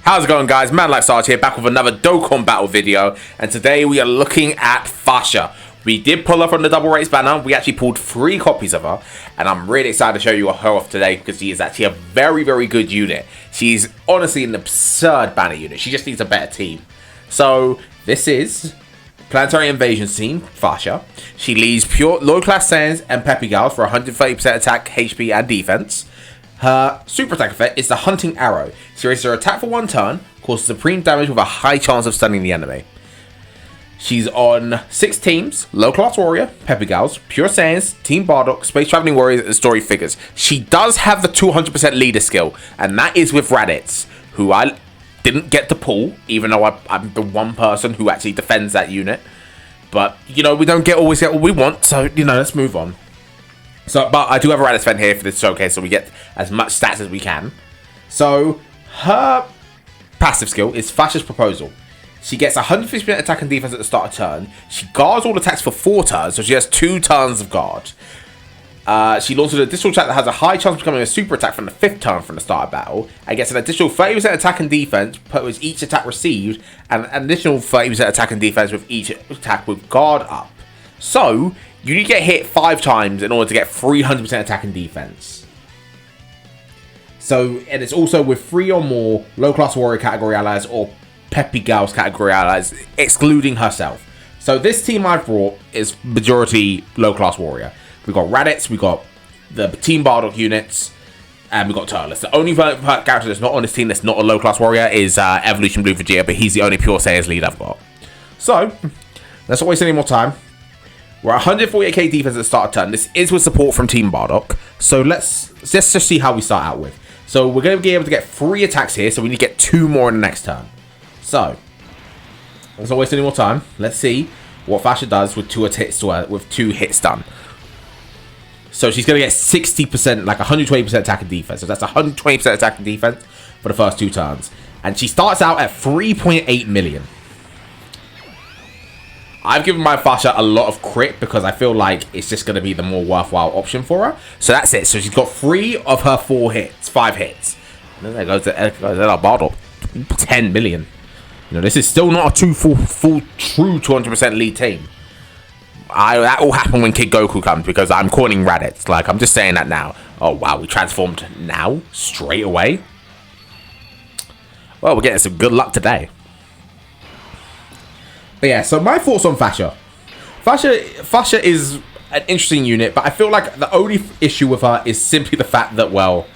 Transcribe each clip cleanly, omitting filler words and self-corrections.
How's it going, guys? Man Like Sarge here, back with another Dokkan battle video, and today we are looking at FASHA. We did pull her from the double race banner. We actually pulled 3 copies of her, and I'm really excited to show you her off today because she is actually a very, very good unit. She's honestly an absurd banner unit. She just needs a better team. So this is Planetary Invasion team, FASHA. She leads pure low-class Saiyans and Peppy Gals for 130% attack, HP, and defense. Her super attack effect is the Hunting Arrow. She raises her attack for 1 turn, causes supreme damage with a high chance of stunning the enemy. She's on 6 teams: Low Class Warrior, Peppy Gals, Pure Saiyans, Team Bardock, Space Traveling Warriors, and Story Figures. She does have the 200% leader skill, and that is with Raditz, who I didn't get to pull, even though I'm the one person who actually defends that unit. But, you know, we don't always get what we want, so, you know, let's move on. So, but I do have a Raditz event here for this showcase, so we get as much stats as we can. So, her passive skill is FASHA's Proposal. She gets 150% attack and defense at the start of turn. She guards all attacks for 4 turns, so she has 2 turns of guard. She launches an additional attack that has a high chance of becoming a super attack from the 5th turn from the start of battle, and gets an additional 30% attack and defense with each attack received, and an additional 30% attack and defense with each attack with guard up. So, you need to get hit 5 times in order to get 300% attack and defense. So, and it's also with 3 or more low-class warrior category allies or Peppy Gals category allies, excluding herself. So this team I've brought is majority low-class warrior. We've got Raditz, we've got the Team Bardock units, and we've got Turles. The only character that's not on this team that's not a low-class warrior is Evolution Blue Vegeta, but he's the only pure Saiyans lead I've got. So, let's not waste any more time. We're at 148k defense at the start of turn. This is with support from Team Bardock. So let's just see how we start out with. So we're going to be able to get 3 attacks here, so we need to get 2 more in the next turn. So, let's not waste any more time. Let's see what FASHA does with 2 hits done. So she's going to get 60%, like 120% attack and defense. So that's 120% attack and defense for the first 2 turns. And she starts out at 3.8 million. I've given my FASHA a lot of crit because I feel like it's just going to be the more worthwhile option for her. So that's it. So she's got 3 of her 5 hits. And then there goes our Bardock, 10 million. You know, this is still not a full true 200% lead team. That will happen when Kid Goku comes because I'm calling Raditz. Like, I'm just saying that now. Oh, wow, we transformed now? Straight away? Well, we're getting some good luck today. But yeah, so my thoughts on FASHA. FASHA is an interesting unit, but I feel like the only issue with her is simply the fact that, well,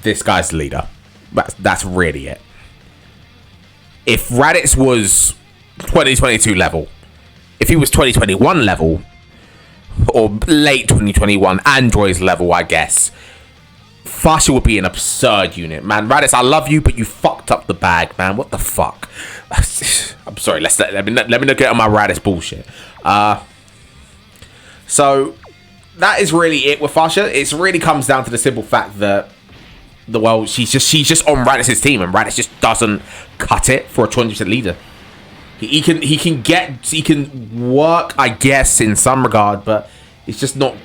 this guy's the leader. That's really it. If Raditz was 2022 level, if he was 2021 level, or late 2021 Android's level, I guess, FASHA would be an absurd unit. Man, Raditz, I love you, but you fucked up the bag, man. What the fuck? I'm sorry, let me not get on my Raditz bullshit. So, that is really it with FASHA. It really comes down to the simple fact that she's just on Raditz's team, and Raditz just doesn't cut it for a 20% leader. He can work, I guess, in some regard, but he's just not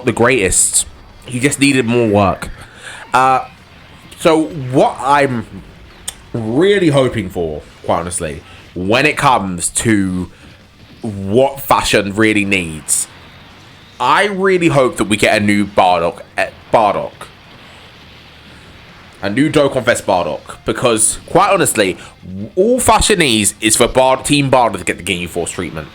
the greatest. He just needed more work. So what I'm really hoping for, quite honestly, when it comes to what FASHA really needs, I really hope that we get a new Bardock. A new Dokkan Fest Bardock, because, quite honestly, all FASHA needs is for Team Bardock to get the Ginyu Force treatment.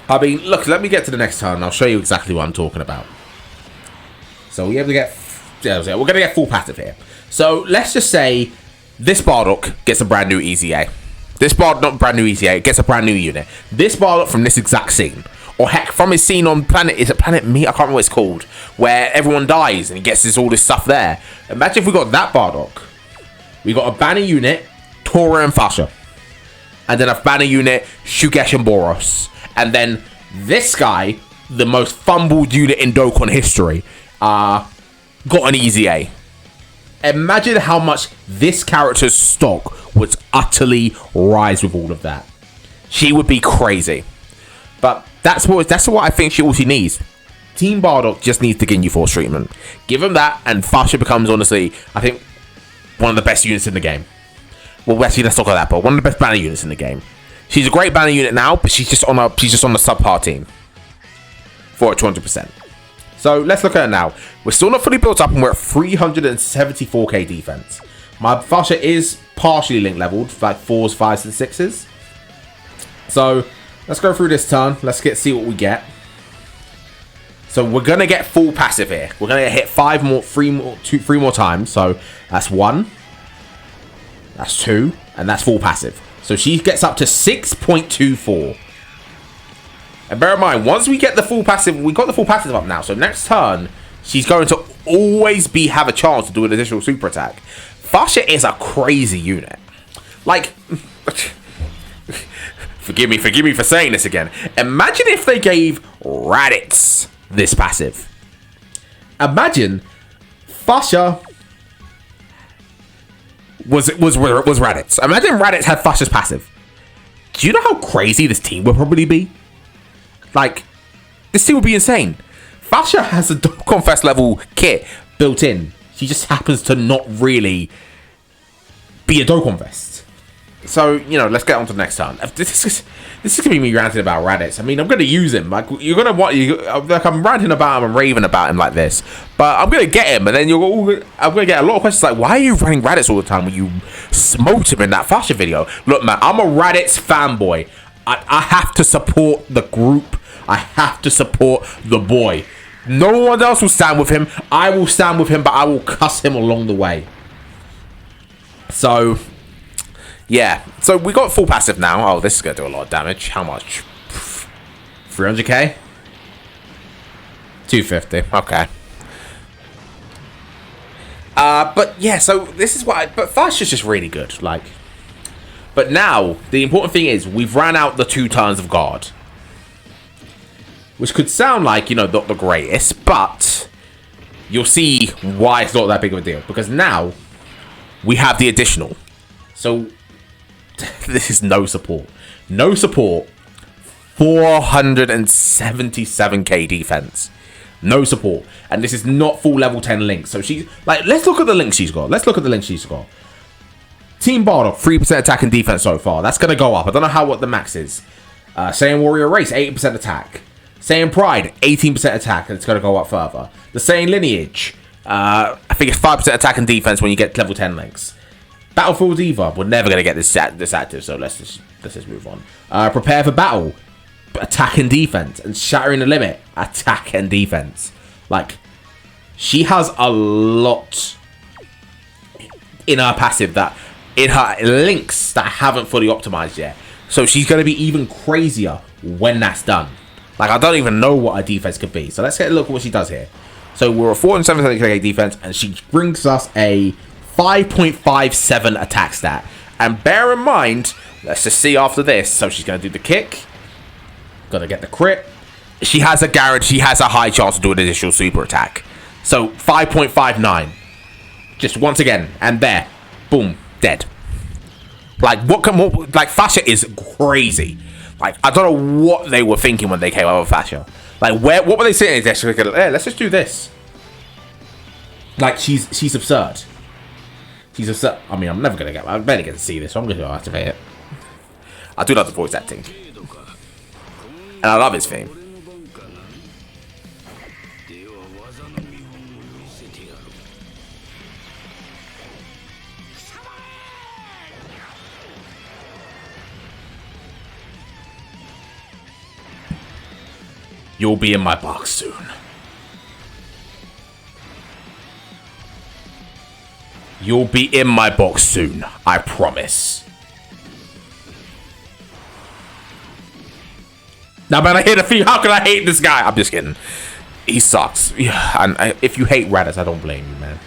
I mean, look, let me get to the next turn and I'll show you exactly what I'm talking about. So we're going to get full passive here. So let's just say this Bardock gets a brand new EZA. This Bardock, not brand new EZA, it gets a brand new unit. This Bardock from this exact scene. Or heck, from his scene on Planet Me? I can't remember what it's called. Where everyone dies and he gets all this stuff there. Imagine if we got that Bardock. We got a banner unit, Tora and FASHA. And then a banner unit, Shugesh and Boros. And then this guy, the most fumbled unit in Dokkan history, got an EZA. Imagine how much this character's stock would utterly rise with all of that. She would be crazy. But that's what I think all she needs. Team Bardock just needs to gain you force treatment. Give him that, and Fasha becomes, honestly, I think, one of the best units in the game. Well, actually, let's talk about that, but one of the best banner units in the game. She's a great banner unit now, but she's just on the subpar team for 200%. So let's look at it now. We're still not fully built up, and we're at 374k defense. My Fasha is partially link leveled, like 4s, 5s, and 6s. So let's go through this turn. Let's see what we get. So we're gonna get full passive here. We're gonna hit three more times. So that's 1, that's 2, and that's full passive. So she gets up to 6.24. And bear in mind, once we get the full passive, we got the full passive up now. So next turn, she's going to always have a chance to do an additional super attack. Fasha is a crazy unit. Like, forgive me for saying this again. Imagine if they gave Raditz this passive. Imagine Fasha was Raditz. Imagine Raditz had Fasha's passive. Do you know how crazy this team would probably be? Like, this team would be insane. Fasha has a Dokkan Fest level kit built in. She just happens to not really be a Dokkan Fest. So, you know, let's get on to the next turn. This is gonna be me ranting about Raditz. I mean, I'm gonna use him. Like, you're gonna like I'm ranting about him and raving about him like this, but I'm gonna get him, and then I'm gonna get a lot of questions like, why are you running Raditz all the time when you smoked him in that Fasha video? Look, man, I'm a Raditz fanboy. I have to support the group. I have to support the boy. No one else will stand with him. I will stand with him, but I will cuss him along the way. So, yeah. So we got full passive now. Oh, this is going to do a lot of damage. How much? 300k? 250. Okay. But yeah, so this is what but Fasha's just really good. Like, but now, the important thing is, we've ran out the 2 turns of guard. Which could sound like, you know, not the greatest, but you'll see why it's not that big of a deal. Because now, we have the additional. So, this is no support. No support. 477k defense. No support. And this is not full level 10 links. So she, like, let's look at the links she's got. Team Bardock, 3% attack and defense so far. That's going to go up. I don't know what the max is. Saiyan Warrior Race, 80% attack. Saiyan Pride, 18% attack, and it's going to go up further. The Saiyan Lineage, I think it's 5% attack and defense when you get level 10 links. Battlefield Diva, we're never going to get this active, so let's just move on. Prepare for Battle, attack and defense. And Shattering the Limit, attack and defense. Like, she has a lot in her passive in her links that haven't fully optimized yet. So she's going to be even crazier when that's done. Like, I don't even know what her defense could be. So let's get a look at what she does here. So we're a 470k defense, and she brings us a 5.57 attack stat. And bear in mind, let's just see after this. So she's going to do the kick. Going to get the crit. She has a high chance to do an additional super attack. So 5.59. Just once again. And there. Boom. Dead. Like, like, Fasha is crazy. Like, I don't know what they were thinking when they came out with Fasha. Like, what were they sitting there? Hey, let's just do this. Like, she's absurd. She's absurd. I mean, I'm barely get to see this, so I'm going to activate it. I do love the voice acting. And I love his theme. You'll be in my box soon. You'll be in my box soon, I promise. Now, man, I hate a few. How can I hate this guy? I'm just kidding. He sucks. Yeah, and if you hate Raditz, I don't blame you, man.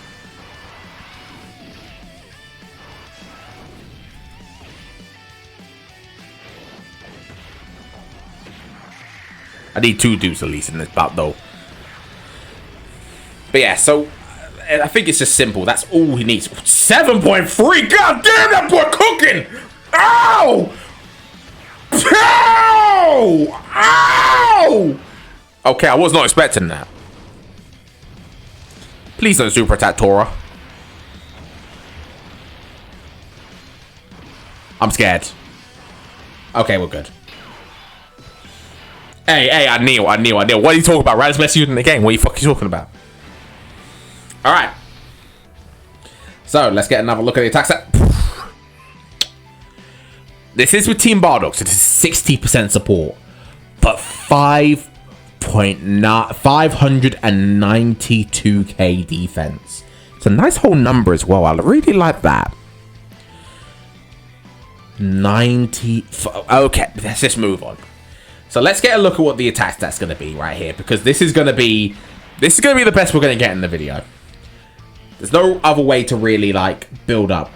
I need 2 dudes at least in this bout, though. But yeah, so I think it's just simple. That's all he needs. 7.3. God damn, that boy cooking. Ow! Ow! Ow! Okay, I was not expecting that. Please don't super attack Tora. I'm scared. Okay, we're good. Hey, I kneel. What are you talking about? Raditz best unit in the game. What are you fucking talking about? Alright. So, let's get another look at the attack set. This is with Team Bardock, so this is 60% support. But 592k defense. It's a nice whole number as well. I really like that. 90. Okay, let's just move on. So let's get a look at what the attack stat's going to be right here, because this is going to be the best we're going to get in the video. There's no other way to really like build up.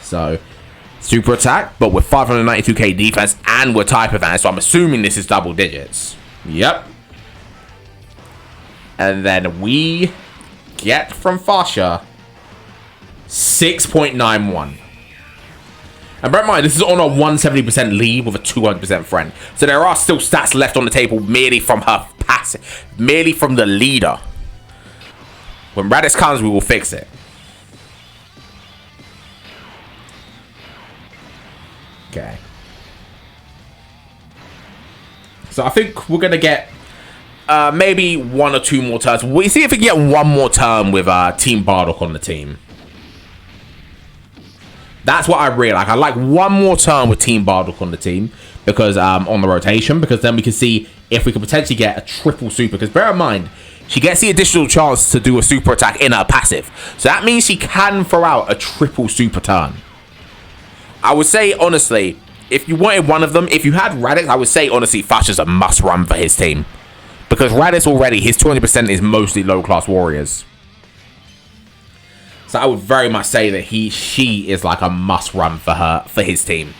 So super attack, but with 592k defense and with type advantage. So I'm assuming this is double digits. Yep. And then we get from FASHA 6.91. And bear in mind, this is on a 170% lead with a 200% friend. So there are still stats left on the table merely from her passive, merely from the leader. When Raditz comes, we will fix it. Okay. So I think we're going to get maybe 1 or 2 more turns. We'll see if we can get 1 more turn with Team Bardock on the team. That's what I really like. I like 1 more turn with Team Bardock on the team, because on the rotation, because then we can see if we can potentially get a triple super. Because bear in mind, she gets the additional chance to do a super attack in her passive. So that means she can throw out a triple super turn. I would say, honestly, if you wanted one of them, if you had Raditz, I would say, honestly, FASHA's a must run for his team. Because Raditz already, his 200% is mostly low-class warriors. So I would very much say that she is like a must run for his team.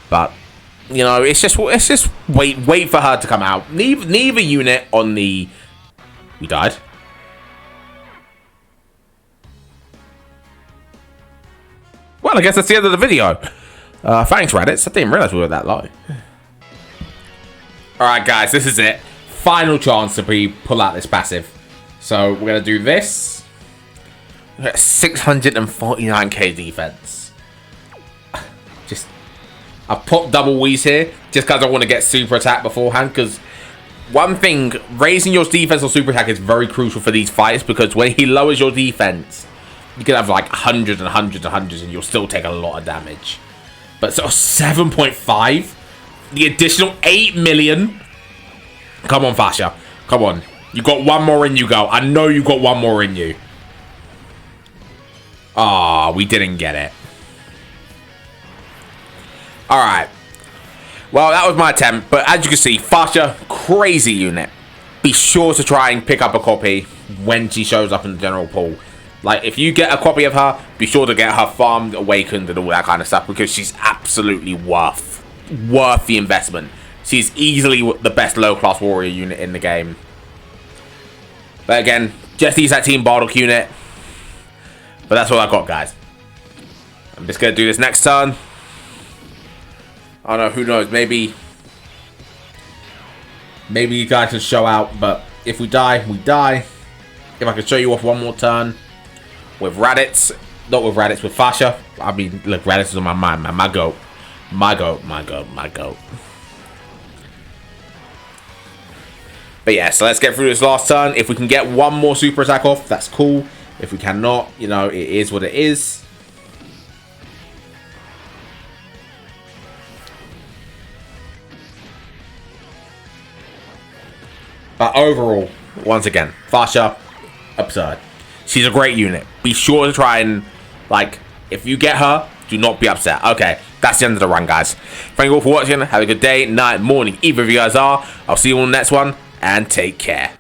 But you know, it's just wait for her to come out. Neither unit on the. We died. Well, I guess that's the end of the video. Thanks, Raditz. I didn't realize we were that low. All right, guys, this is it. Final chance to pull out this passive. So we're gonna do this. 649k defense. I popped double wheeze here just because I want to get super attack beforehand. Because one thing, raising your defense or super attack is very crucial for these fights, because when he lowers your defense, you can have like hundreds and hundreds and hundreds, and you'll still take a lot of damage. But so 7.5, the additional 8 million. Come on, FASHA. Come on. You got 1 more in you, go. I know you got 1 more in you. Ah, we didn't get it. Alright. Well, that was my attempt. But as you can see, FASHA, crazy unit. Be sure to try and pick up a copy when she shows up in the general pool. Like, if you get a copy of her, be sure to get her farmed, awakened, and all that kind of stuff, because she's absolutely worth the investment. She's easily the best low-class warrior unit in the game. But again, just use that Team Bardock unit. But that's all I got, guys. I'm just going to do this next turn. I don't know, who knows, maybe you guys can show out, but if we die, we die. If I can show you off 1 more turn with Raditz, not with Raditz, with FASHA. I mean, look, Raditz is on my mind, man. My goat. But yeah, so let's get through this last turn. If we can get 1 more super attack off, that's cool. If we cannot, you know, it is what it is. But overall, once again, FASHA, absurd. She's a great unit. Be sure to try and, like, if you get her, do not be upset. Okay, that's the end of the run, guys. Thank you all for watching. Have a good day, night, morning, either of you guys are. I'll see you on the next one, and take care.